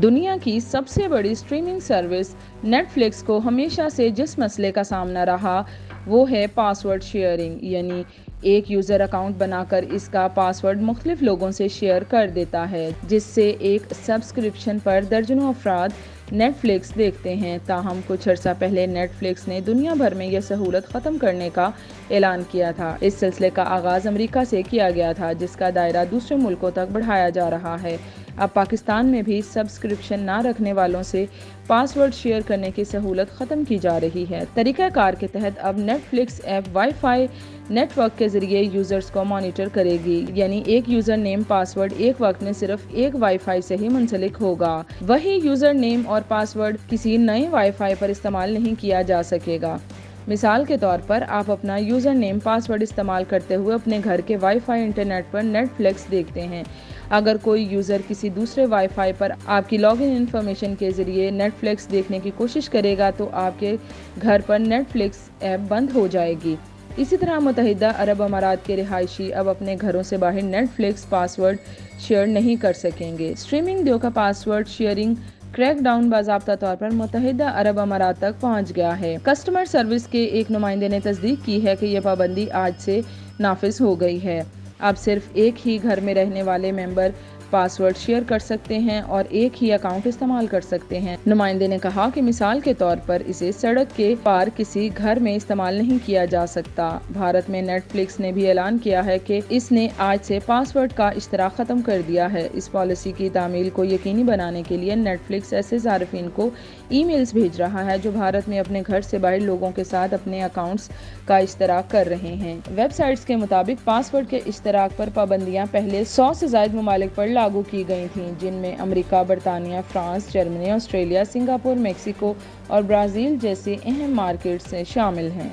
دنیا کی سب سے بڑی اسٹریمنگ سروس نیٹ فلکس کو ہمیشہ سے جس مسئلے کا سامنا رہا وہ ہے پاس ورڈ شیئرنگ، یعنی ایک یوزر اکاؤنٹ بنا کر اس کا پاس ورڈ مختلف لوگوں سے شیئر کر دیتا ہے، جس سے ایک سبسکرپشن پر درجنوں افراد نیٹ فلکس دیکھتے ہیں۔ تاہم کچھ عرصہ پہلے نیٹ فلکس نے دنیا بھر میں یہ سہولت ختم کرنے کا اعلان کیا تھا۔ اس سلسلے کا آغاز امریکہ سے کیا گیا تھا، جس کا دائرہ دوسرے ملکوں تک بڑھایا جا رہا ہے۔ اب پاکستان میں بھی سبسکرپشن نہ رکھنے والوں سے پاس ورڈ شیئر کرنے کی سہولت ختم کی جا رہی ہے۔ طریقہ کار کے تحت اب Netflix app wifi network کے ذریعے یوزرز کو مانیٹر کرے گی، یعنی ایک یوزر نیم پاس ورڈ ایک وقت میں صرف ایک وائی فائی سے ہی منسلک ہوگا۔ وہی یوزر نیم اور پاس ورڈ کسی نئے وائی فائی پر استعمال نہیں کیا جا سکے گا۔ مثال کے طور پر آپ اپنا یوزر نیم پاس ورڈ استعمال کرتے ہوئے اپنے گھر کے وائی فائی انٹرنیٹ پر نیٹ فلکس دیکھتے ہیں۔ اگر کوئی یوزر کسی دوسرے وائی فائی پر آپ کی لاگ ان انفارمیشن کے ذریعے نیٹ فلکس دیکھنے کی کوشش کرے گا تو آپ کے گھر پر نیٹ فلکس ایپ بند ہو جائے گی۔ اسی طرح متحدہ عرب امارات کے رہائشی اب اپنے گھروں سے باہر نیٹ فلکس پاس ورڈ شیئر نہیں کر سکیں گے۔ اسٹریمنگ دیو کا پاس ورڈ شیئرنگ کریک ڈاؤن باضابطہ طور پر متحدہ عرب امارات تک پہنچ گیا ہے۔ کسٹمر سروس کے ایک نمائندے نے تصدیق کی ہے کہ یہ پابندی آج سے نافذ ہو گئی ہے۔ اب صرف ایک ہی گھر میں رہنے والے ممبر پاس ورڈ شیئر کر سکتے ہیں اور ایک ہی اکاؤنٹ استعمال کر سکتے ہیں۔ نمائندے نے کہا کہ مثال کے طور پر اسے سڑک کے پار کسی گھر میں استعمال نہیں کیا جا سکتا۔ بھارت میں نیٹ فلکس نے بھی اعلان کیا ہے کہ اس نے آج سے پاس ورڈ کا اشتراک ختم کر دیا ہے۔ اس پالیسی کی تعمیل کو یقینی بنانے کے لیے نیٹ فلکس ایسے صارفین کو ای میلز بھیج رہا ہے جو بھارت میں اپنے گھر سے باہر لوگوں کے ساتھ اپنے اکاؤنٹس کا اشتراک کر رہے ہیں۔ ویب سائٹس کے مطابق پاس ورڈ کے اشتراک پر پابندیاں پہلے 100 سے زائد ممالک پر لاگو کی گئی تھیں، جن میں امریکہ، برطانیہ، France, Germany, Australia, Singapore, Mexico اور برازیل جیسی اہم مارکیٹس شامل ہیں۔